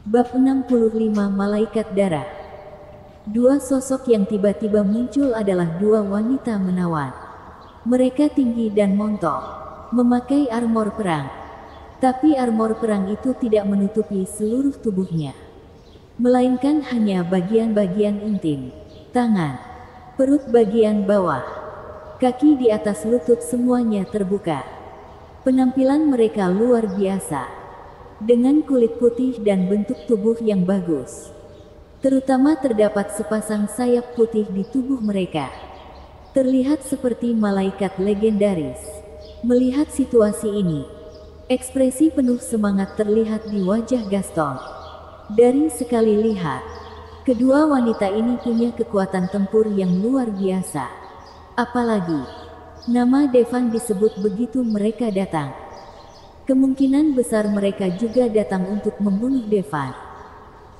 Bab 65 Malaikat Darah. Dua sosok yang tiba-tiba muncul adalah dua wanita menawan. Mereka tinggi dan montok, memakai armor perang. Tapi armor perang itu tidak menutupi seluruh tubuhnya, melainkan hanya bagian-bagian intim, tangan, perut bagian bawah, kaki di atas lutut semuanya terbuka. Penampilan mereka luar biasa, dengan kulit putih dan bentuk tubuh yang bagus. Terutama terdapat sepasang sayap putih di tubuh mereka. Terlihat seperti malaikat legendaris. Melihat situasi ini, ekspresi penuh semangat terlihat di wajah Gaston. Dari sekali lihat, kedua wanita ini punya kekuatan tempur yang luar biasa. Apalagi, nama Devan disebut begitu mereka datang. Kemungkinan besar mereka juga datang untuk membunuh Devan.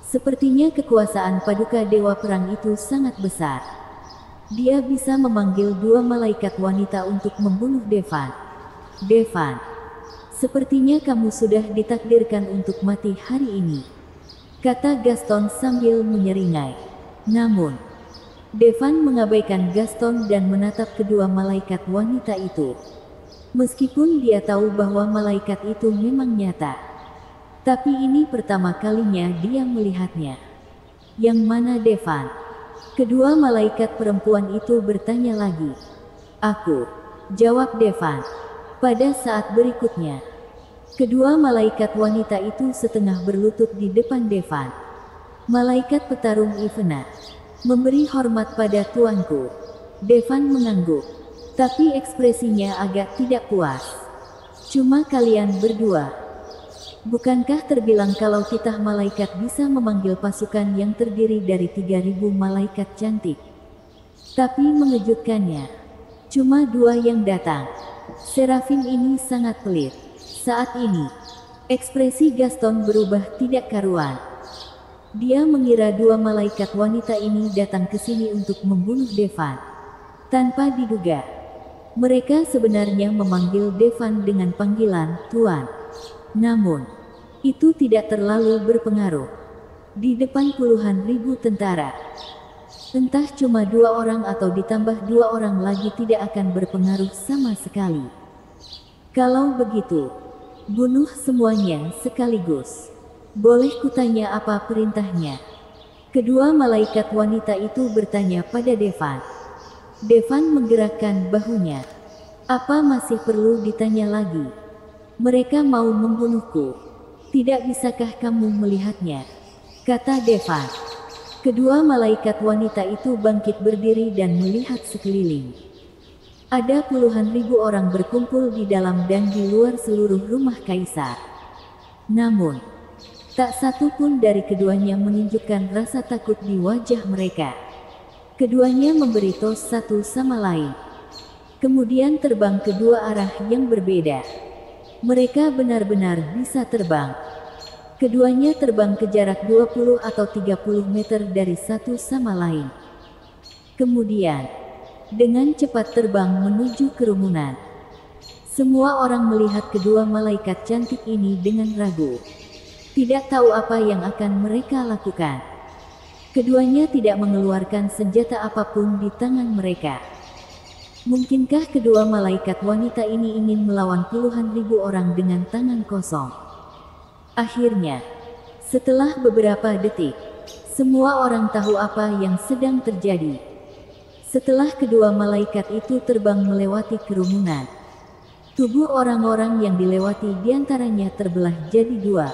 Sepertinya kekuasaan Paduka Dewa Perang itu sangat besar. Dia bisa memanggil dua malaikat wanita untuk membunuh Devan. Devan, sepertinya kamu sudah ditakdirkan untuk mati hari ini, kata Gaston sambil menyeringai. Namun, Devan mengabaikan Gaston dan menatap kedua malaikat wanita itu. Meskipun dia tahu bahwa malaikat itu memang nyata, tapi ini pertama kalinya dia melihatnya. Yang mana Devan? Kedua malaikat perempuan itu bertanya lagi. Aku, jawab Devan. Pada saat berikutnya, kedua malaikat wanita itu setengah berlutut di depan Devan. Malaikat petarung Ivana, memberi hormat pada tuanku. Devan mengangguk, tapi ekspresinya agak tidak puas. Cuma kalian berdua. Bukankah terbilang kalau titah malaikat bisa memanggil pasukan yang terdiri dari 3.000 malaikat cantik? Tapi mengejutkannya, cuma dua yang datang. Serafin ini sangat pelit. Saat ini, ekspresi Gaston berubah tidak karuan. Dia mengira dua malaikat wanita ini datang ke sini untuk membunuh Devan. Tanpa diduga, mereka sebenarnya memanggil Devan dengan panggilan Tuan. Namun, itu tidak terlalu berpengaruh. Di depan puluhan ribu tentara, entah cuma dua orang atau ditambah dua orang lagi tidak akan berpengaruh sama sekali. Kalau begitu, bunuh semuanya sekaligus. Boleh kutanya apa perintahnya? Kedua malaikat wanita itu bertanya pada Devan. Devan menggerakkan bahunya. Apa masih perlu ditanya lagi? Mereka mau membunuhku. Tidak bisakah kamu melihatnya? Kata Devan. Kedua malaikat wanita itu bangkit berdiri dan melihat sekeliling. Ada puluhan ribu orang berkumpul di dalam dan di luar seluruh rumah kaisar. Namun, tak satu pun dari keduanya menunjukkan rasa takut di wajah mereka. Keduanya memberi tos satu sama lain. Kemudian terbang ke dua arah yang berbeda. Mereka benar-benar bisa terbang. Keduanya terbang ke jarak 20 atau 30 meter dari satu sama lain. Kemudian, dengan cepat terbang menuju kerumunan. Semua orang melihat kedua malaikat cantik ini dengan ragu. Tidak tahu apa yang akan mereka lakukan. Keduanya tidak mengeluarkan senjata apapun di tangan mereka. Mungkinkah kedua malaikat wanita ini ingin melawan puluhan ribu orang dengan tangan kosong? Akhirnya, setelah beberapa detik, semua orang tahu apa yang sedang terjadi. Setelah kedua malaikat itu terbang melewati kerumunan, tubuh orang-orang yang dilewati diantaranya terbelah jadi dua.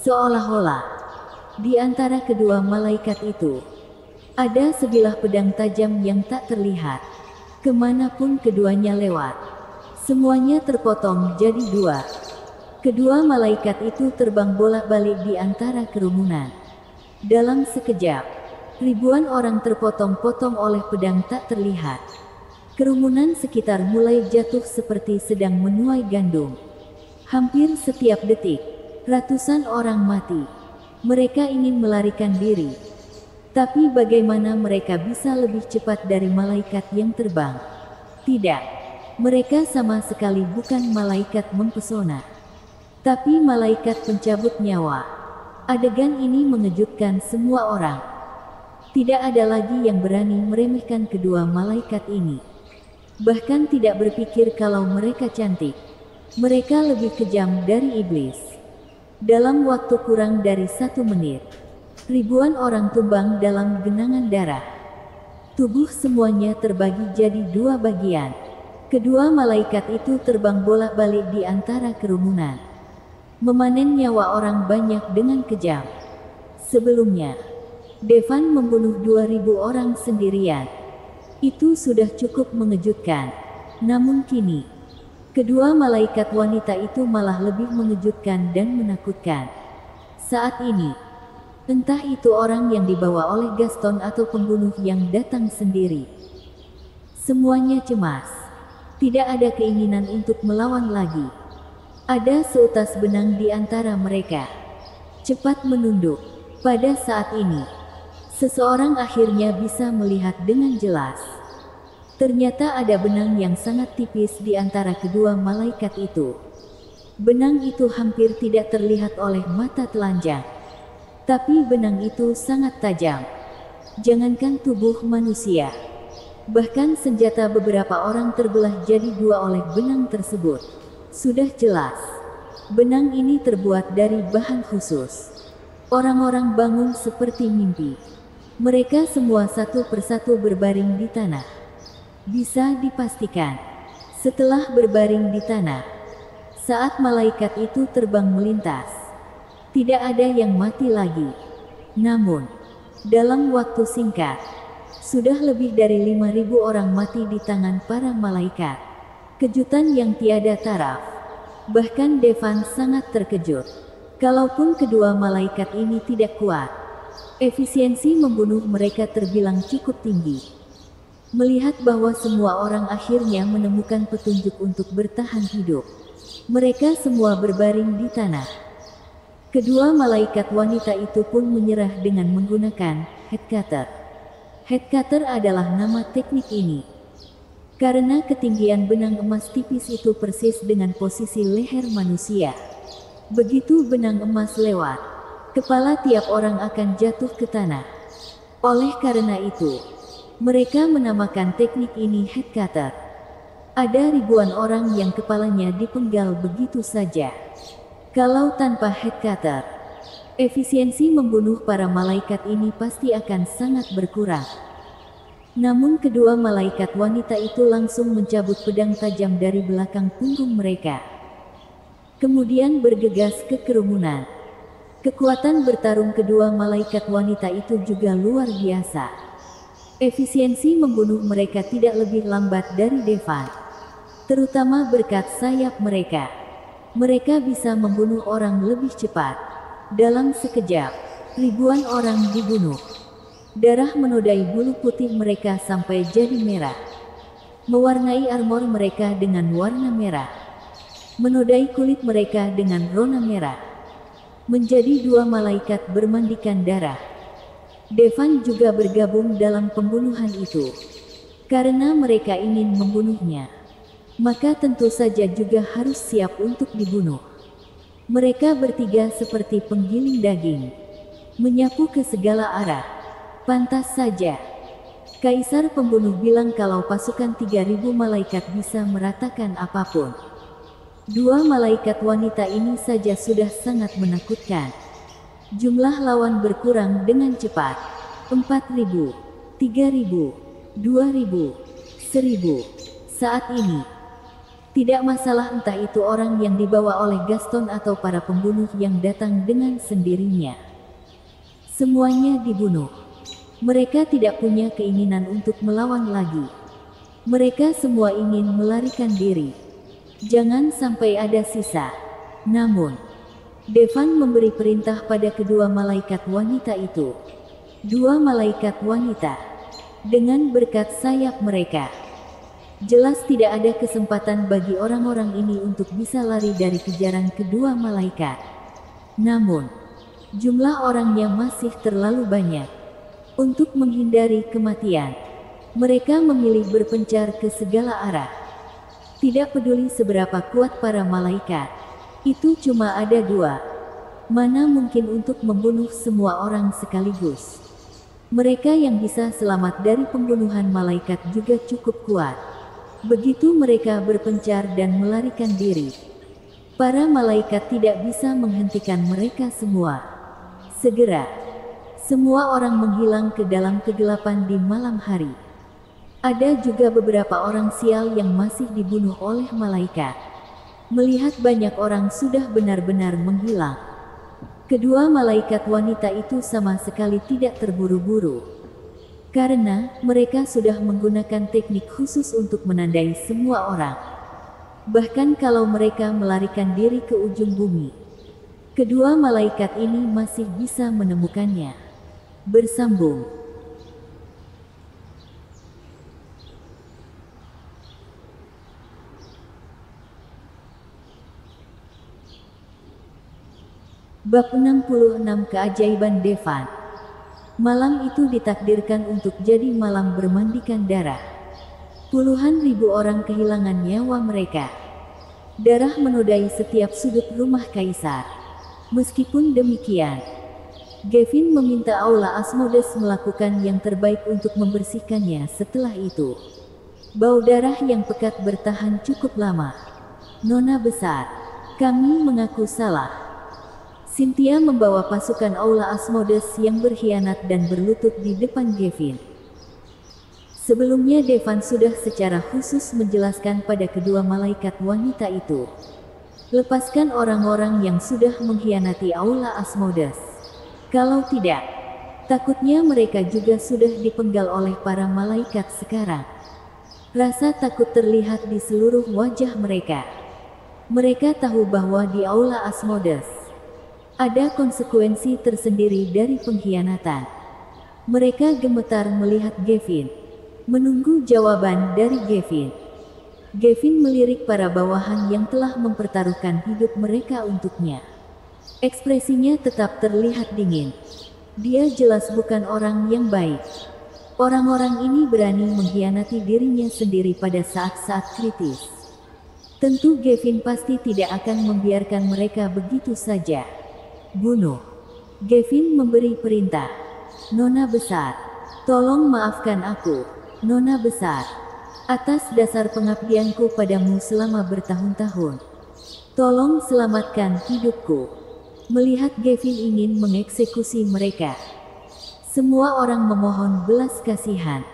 Seolah-olah di antara kedua malaikat itu, ada sebilah pedang tajam yang tak terlihat. Kemanapun keduanya lewat, semuanya terpotong jadi dua. Kedua malaikat itu terbang bolak-balik di antara kerumunan. Dalam sekejap, ribuan orang terpotong-potong oleh pedang tak terlihat. Kerumunan sekitar mulai jatuh seperti sedang menuai gandum. Hampir setiap detik, ratusan orang mati. Mereka ingin melarikan diri. Tapi bagaimana mereka bisa lebih cepat dari malaikat yang terbang? Tidak. Mereka sama sekali bukan malaikat mempesona, tapi malaikat pencabut nyawa. Adegan ini mengejutkan semua orang. Tidak ada lagi yang berani meremehkan kedua malaikat ini. Bahkan tidak berpikir kalau mereka cantik. Mereka lebih kejam dari iblis. Dalam waktu kurang dari 1 menit, ribuan orang tumbang dalam genangan darah. Tubuh semuanya terbagi jadi 2 bagian. Kedua malaikat itu terbang bolak-balik di antara kerumunan, memanen nyawa orang banyak dengan kejam. Sebelumnya, Devan membunuh 2000 orang sendirian. Itu sudah cukup mengejutkan. Namun kini, kedua malaikat wanita itu malah lebih mengejutkan dan menakutkan. Saat ini, entah itu orang yang dibawa oleh Gaston atau pembunuh yang datang sendiri, semuanya cemas. Tidak ada keinginan untuk melawan lagi. Ada seutas benang di antara mereka. Cepat menunduk. Pada saat ini, seseorang akhirnya bisa melihat dengan jelas. Ternyata ada benang yang sangat tipis di antara kedua malaikat itu. Benang itu hampir tidak terlihat oleh mata telanjang. Tapi benang itu sangat tajam. Jangankan tubuh manusia, bahkan senjata beberapa orang terbelah jadi 2 oleh benang tersebut. Sudah jelas, benang ini terbuat dari bahan khusus. Orang-orang bangun seperti mimpi. Mereka semua satu persatu berbaring di tanah. Bisa dipastikan, setelah berbaring di tanah, saat malaikat itu terbang melintas, tidak ada yang mati lagi. Namun, dalam waktu singkat, sudah lebih dari 5000 orang mati di tangan para malaikat. Kejutan yang tiada taraf. Bahkan Devan sangat terkejut. Kalaupun kedua malaikat ini tidak kuat, efisiensi membunuh mereka terbilang cukup tinggi. Melihat bahwa semua orang akhirnya menemukan petunjuk untuk bertahan hidup, mereka semua berbaring di tanah. Kedua malaikat wanita itu pun menyerah dengan menggunakan headcutter. Headcutter adalah nama teknik ini, karena ketinggian benang emas tipis itu persis dengan posisi leher manusia. Begitu benang emas lewat, kepala tiap orang akan jatuh ke tanah. Oleh karena itu, mereka menamakan teknik ini headcutter. Ada ribuan orang yang kepalanya dipenggal begitu saja. Kalau tanpa headcutter, efisiensi membunuh para malaikat ini pasti akan sangat berkurang. Namun kedua malaikat wanita itu langsung mencabut pedang tajam dari belakang punggung mereka. Kemudian bergegas ke kerumunan. Kekuatan bertarung kedua malaikat wanita itu juga luar biasa. Efisiensi membunuh mereka tidak lebih lambat dari Devan. Terutama berkat sayap mereka. Mereka bisa membunuh orang lebih cepat. Dalam sekejap, ribuan orang dibunuh. Darah menodai bulu putih mereka sampai jadi merah. Mewarnai armor mereka dengan warna merah. Menodai kulit mereka dengan rona merah. Menjadi 2 malaikat bermandikan darah. Devan juga bergabung dalam pembunuhan itu. Karena mereka ingin membunuhnya, maka tentu saja juga harus siap untuk dibunuh. Mereka bertiga seperti penggiling daging, menyapu ke segala arah. Pantas saja Kaisar pembunuh bilang kalau pasukan 3000 malaikat bisa meratakan apapun. 2 malaikat wanita ini saja sudah sangat menakutkan. Jumlah lawan berkurang dengan cepat. 4000, 3000, 2000, 1000. Saat ini, tidak masalah entah itu orang yang dibawa oleh Gaston atau para pembunuh yang datang dengan sendirinya. Semuanya dibunuh. Mereka tidak punya keinginan untuk melawan lagi. Mereka semua ingin melarikan diri. Jangan sampai ada sisa. Namun, Devan memberi perintah pada kedua malaikat wanita itu. 2 malaikat wanita. Dengan berkat sayap mereka, jelas tidak ada kesempatan bagi orang-orang ini untuk bisa lari dari kejaran kedua malaikat. Namun, jumlah orangnya masih terlalu banyak. Untuk menghindari kematian, mereka memilih berpencar ke segala arah. Tidak peduli seberapa kuat para malaikat, itu cuma ada 2. Mana mungkin untuk membunuh semua orang sekaligus. Mereka yang bisa selamat dari pembunuhan malaikat juga cukup kuat. Begitu mereka berpencar dan melarikan diri, para malaikat tidak bisa menghentikan mereka semua. Segera, semua orang menghilang ke dalam kegelapan di malam hari. Ada juga beberapa orang sial yang masih dibunuh oleh malaikat. Melihat banyak orang sudah benar-benar menghilang, kedua malaikat wanita itu sama sekali tidak terburu-buru. Karena mereka sudah menggunakan teknik khusus untuk menandai semua orang. Bahkan kalau mereka melarikan diri ke ujung bumi, kedua malaikat ini masih bisa menemukannya. Bersambung. Bab 66 Keajaiban Devan. Malam itu ditakdirkan untuk jadi malam bermandikan darah. Puluhan ribu orang kehilangan nyawa mereka. Darah menodai setiap sudut rumah kaisar. Meskipun demikian, Gavin meminta Aula Asmodes melakukan yang terbaik untuk membersihkannya. Setelah itu, bau darah yang pekat bertahan cukup lama. Nona besar, kami mengaku salah. Cynthia membawa pasukan Aula Asmodes yang berkhianat dan berlutut di depan Gavin. Sebelumnya Devan sudah secara khusus menjelaskan pada kedua malaikat wanita itu, lepaskan orang-orang yang sudah mengkhianati Aula Asmodes. Kalau tidak, takutnya mereka juga sudah dipenggal oleh para malaikat sekarang. Rasa takut terlihat di seluruh wajah mereka. Mereka tahu bahwa di Aula Asmodes ada konsekuensi tersendiri dari pengkhianatan. Mereka gemetar melihat Gavin, menunggu jawaban dari Gavin. Gavin melirik para bawahan yang telah mempertaruhkan hidup mereka untuknya. Ekspresinya tetap terlihat dingin. Dia jelas bukan orang yang baik. Orang-orang ini berani mengkhianati dirinya sendiri pada saat-saat kritis. Tentu Gavin pasti tidak akan membiarkan mereka begitu saja. Bunuh. Gavin memberi perintah. Nona besar, tolong maafkan aku, Nona besar, atas dasar pengabdianku padamu selama bertahun-tahun. Tolong selamatkan hidupku. Melihat Gavin ingin mengeksekusi mereka, semua orang memohon belas kasihan.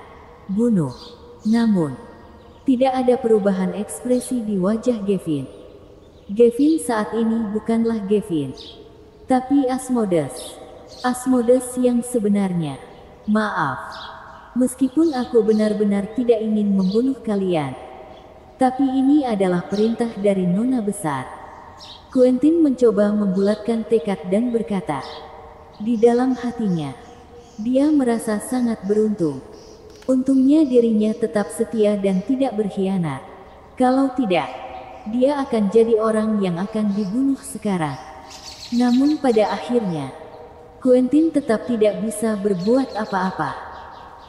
Bunuh. Namun, tidak ada perubahan ekspresi di wajah Gavin. Gavin saat ini bukanlah Gavin, tapi Asmodes. Asmodes yang sebenarnya. Maaf. Meskipun aku benar-benar tidak ingin membunuh kalian, tapi ini adalah perintah dari Nona besar. Quentin mencoba membulatkan tekad dan berkata, di dalam hatinya, dia merasa sangat beruntung. Untungnya dirinya tetap setia dan tidak berkhianat. Kalau tidak, dia akan jadi orang yang akan dibunuh sekarang. Namun pada akhirnya, Quentin tetap tidak bisa berbuat apa-apa.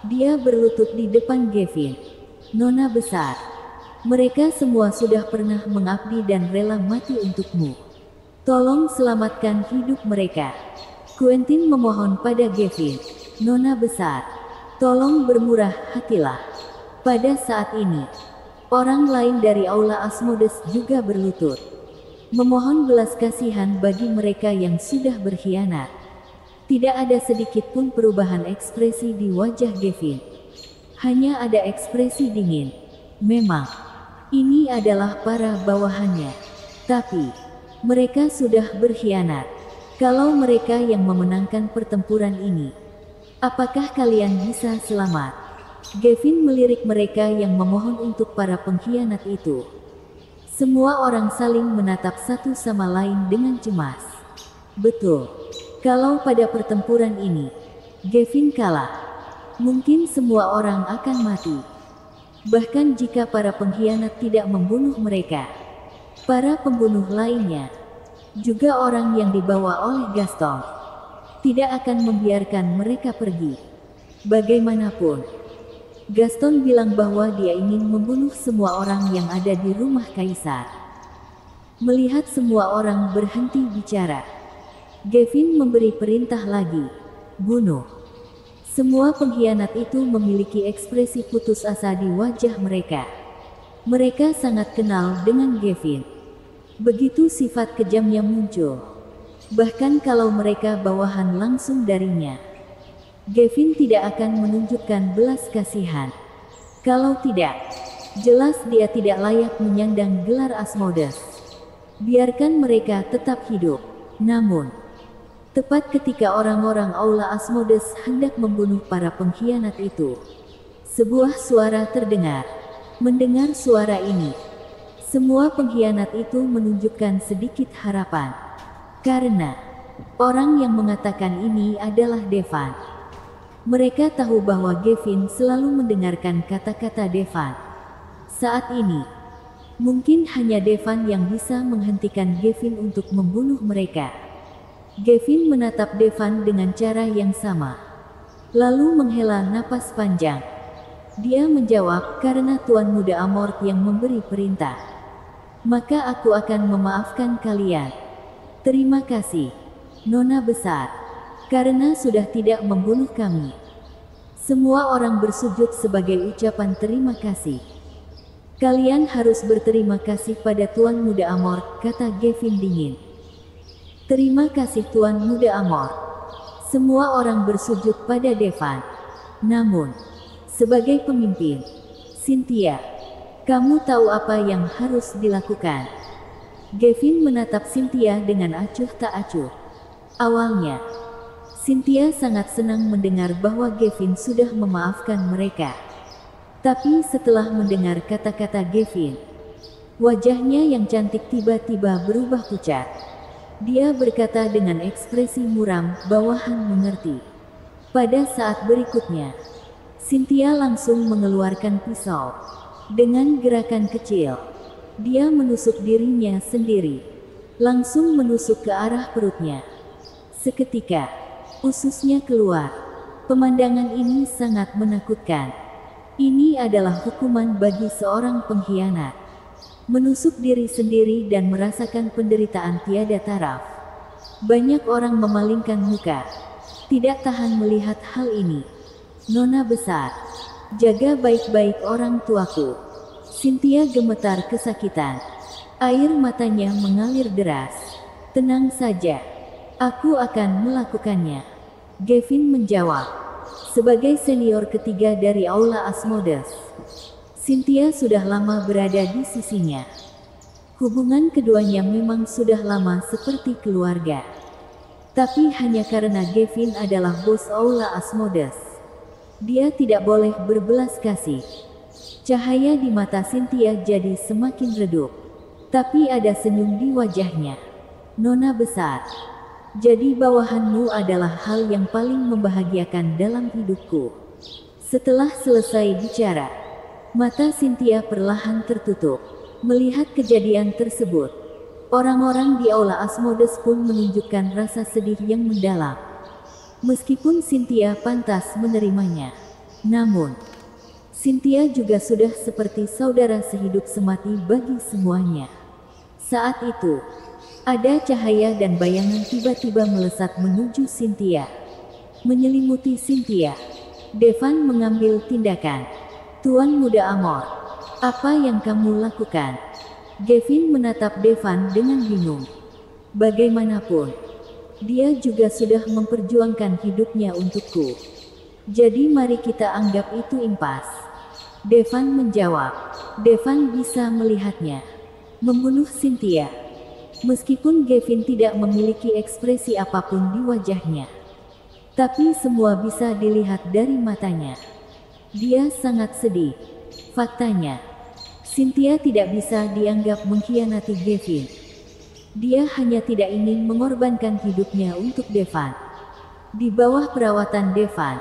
Dia berlutut di depan Gavin. Nona besar, mereka semua sudah pernah mengabdi dan rela mati untukmu. Tolong selamatkan hidup mereka. Quentin memohon pada Gavin. Nona besar, tolong bermurah hatilah. Pada saat ini, orang lain dari Aula Asmodes juga berlutut, memohon belas kasihan bagi mereka yang sudah berkhianat. Tidak ada sedikit pun perubahan ekspresi di wajah Gavin. Hanya ada ekspresi dingin. Memang, ini adalah para bawahannya. Tapi, mereka sudah berkhianat. Kalau mereka yang memenangkan pertempuran ini, apakah kalian bisa selamat? Gavin melirik mereka yang memohon untuk para pengkhianat itu. Semua orang saling menatap satu sama lain dengan cemas. Betul. Kalau pada pertempuran ini, Gavin kalah, mungkin semua orang akan mati. Bahkan jika para pengkhianat tidak membunuh mereka, para pembunuh lainnya, juga orang yang dibawa oleh Gaston, tidak akan membiarkan mereka pergi. Bagaimanapun, Gaston bilang bahwa dia ingin membunuh semua orang yang ada di rumah kaisar. Melihat semua orang berhenti bicara, Gavin memberi perintah lagi. Bunuh. Semua pengkhianat itu memiliki ekspresi putus asa di wajah mereka. Mereka sangat kenal dengan Gavin. Begitu sifat kejamnya muncul. Bahkan kalau mereka bawahan langsung darinya, Gavin tidak akan menunjukkan belas kasihan. Kalau tidak, jelas dia tidak layak menyandang gelar Asmodes. Biarkan mereka tetap hidup. Namun, tepat ketika orang-orang Aula Asmodes hendak membunuh para pengkhianat itu, sebuah suara terdengar. Mendengar suara ini, semua pengkhianat itu menunjukkan sedikit harapan. Karena orang yang mengatakan ini adalah Devan. Mereka tahu bahwa Gavin selalu mendengarkan kata-kata Devan. Saat ini, mungkin hanya Devan yang bisa menghentikan Gavin untuk membunuh mereka. Gavin menatap Devan dengan cara yang sama, lalu menghela napas panjang. Dia menjawab, karena Tuan Muda Amorth yang memberi perintah, maka aku akan memaafkan kalian. Terima kasih, Nona Besar, karena sudah tidak membunuh kami. Semua orang bersujud sebagai ucapan terima kasih. Kalian harus berterima kasih pada Tuan Muda Amorth, kata Gavin dingin. Terima kasih Tuan Muda Amorth. Semua orang bersujud pada Devan. Namun, sebagai pemimpin, Cynthia, kamu tahu apa yang harus dilakukan. Gavin menatap Cynthia dengan acuh tak acuh. Awalnya, Cynthia sangat senang mendengar bahwa Gavin sudah memaafkan mereka. Tapi setelah mendengar kata-kata Gavin, wajahnya yang cantik tiba-tiba berubah pucat. Dia berkata dengan ekspresi muram, bawahan mengerti. Pada saat berikutnya, Cynthia langsung mengeluarkan pisau. Dengan gerakan kecil, dia menusuk dirinya sendiri. Langsung menusuk ke arah perutnya. Seketika, ususnya keluar. Pemandangan ini sangat menakutkan. Ini adalah hukuman bagi seorang pengkhianat. Menusuk diri sendiri dan merasakan penderitaan tiada taraf. Banyak orang memalingkan muka, tidak tahan melihat hal ini. Nona Besar, jaga baik-baik orang tuaku. Cynthia gemetar kesakitan. Air matanya mengalir deras. Tenang saja, aku akan melakukannya. Gavin menjawab. Sebagai senior ketiga dari Aula Asmodes, Cynthia sudah lama berada di sisinya. Hubungan keduanya memang sudah lama seperti keluarga. Tapi hanya karena Gavin adalah bos Aula Asmodes, dia tidak boleh berbelas kasih. Cahaya di mata Cynthia jadi semakin redup. Tapi ada senyum di wajahnya. Nona Besar, jadi bawahanmu adalah hal yang paling membahagiakan dalam hidupku. Setelah selesai bicara, mata Cynthia perlahan tertutup. Melihat kejadian tersebut, orang-orang di Aula Asmodes pun menunjukkan rasa sedih yang mendalam. Meskipun Cynthia pantas menerimanya, namun Cynthia juga sudah seperti saudara sehidup semati bagi semuanya. Saat itu, ada cahaya dan bayangan tiba-tiba melesat menuju Cynthia. Menyelimuti Cynthia, Devan mengambil tindakan. Tuan Muda Amorth, apa yang kamu lakukan? Gavin menatap Devan dengan bingung. Bagaimanapun, dia juga sudah memperjuangkan hidupnya untukku. Jadi mari kita anggap itu impas. Devan menjawab. Devan bisa melihatnya membunuh Cynthia. Meskipun Gavin tidak memiliki ekspresi apapun di wajahnya, tapi semua bisa dilihat dari matanya. Dia sangat sedih. Faktanya, Cynthia tidak bisa dianggap mengkhianati Gavin. Dia hanya tidak ingin mengorbankan hidupnya untuk Devan. Di bawah perawatan Devan,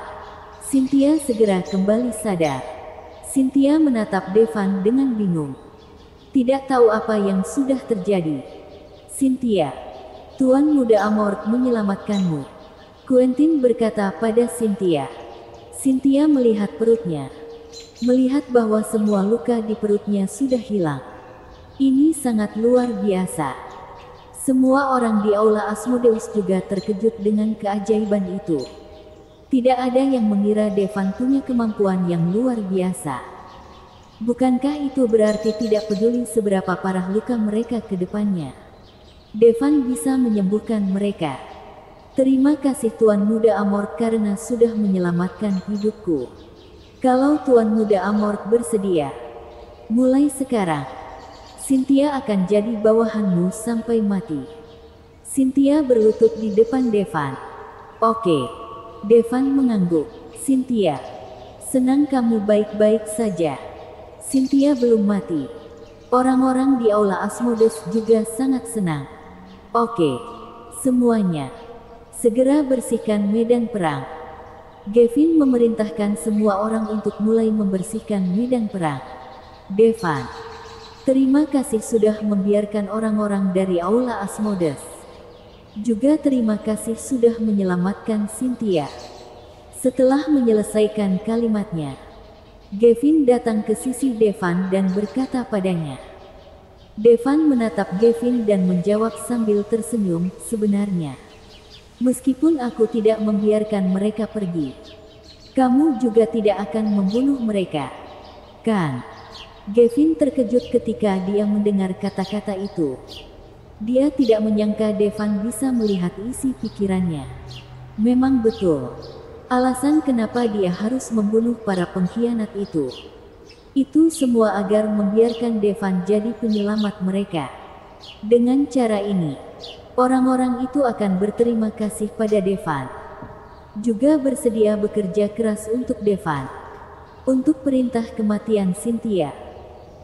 Cynthia segera kembali sadar. Cynthia menatap Devan dengan bingung. Tidak tahu apa yang sudah terjadi. Cynthia, Tuan Muda Amorth menyelamatkanmu, Quentin berkata pada Cynthia. Cynthia melihat perutnya. Melihat bahwa semua luka di perutnya sudah hilang. Ini sangat luar biasa. Semua orang di aula Asmodeus juga terkejut dengan keajaiban itu. Tidak ada yang mengira Devan punya kemampuan yang luar biasa. Bukankah itu berarti tidak peduli seberapa parah luka mereka ke depannya, Devan bisa menyembuhkan mereka? Terima kasih Tuan Muda Amorth karena sudah menyelamatkan hidupku. Kalau Tuan Muda Amorth bersedia, mulai sekarang, Cynthia akan jadi bawahanmu sampai mati. Cynthia berlutut di depan Devan. Oke. Devan mengangguk. Cynthia, senang kamu baik-baik saja. Cynthia belum mati. Orang-orang di aula Asmodeus juga sangat senang. Oke. Semuanya, segera bersihkan medan perang. Gavin memerintahkan semua orang untuk mulai membersihkan medan perang. Devan, terima kasih sudah membiarkan orang-orang dari aula Asmodeus. Juga terima kasih sudah menyelamatkan Cynthia. Setelah menyelesaikan kalimatnya, Gavin datang ke sisi Devan dan berkata padanya. Devan menatap Gavin dan menjawab sambil tersenyum, sebenarnya, meskipun aku tidak membiarkan mereka pergi, kamu juga tidak akan membunuh mereka, kan? Gavin terkejut ketika dia mendengar kata-kata itu. Dia tidak menyangka Devan bisa melihat isi pikirannya. Memang betul, alasan kenapa dia harus membunuh para pengkhianat itu semua agar membiarkan Devan jadi penyelamat mereka. Dengan cara ini, orang-orang itu akan berterima kasih pada Devan, juga bersedia bekerja keras untuk Devan, untuk perintah kematian Cynthia.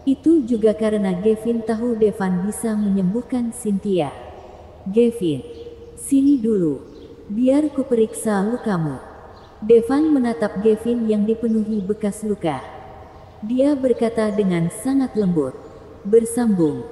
Itu juga karena Gavin tahu Devan bisa menyembuhkan Cynthia. Gavin, sini dulu, biar kuperiksa lukamu. Devan menatap Gavin yang dipenuhi bekas luka. Dia berkata dengan sangat lembut, bersambung.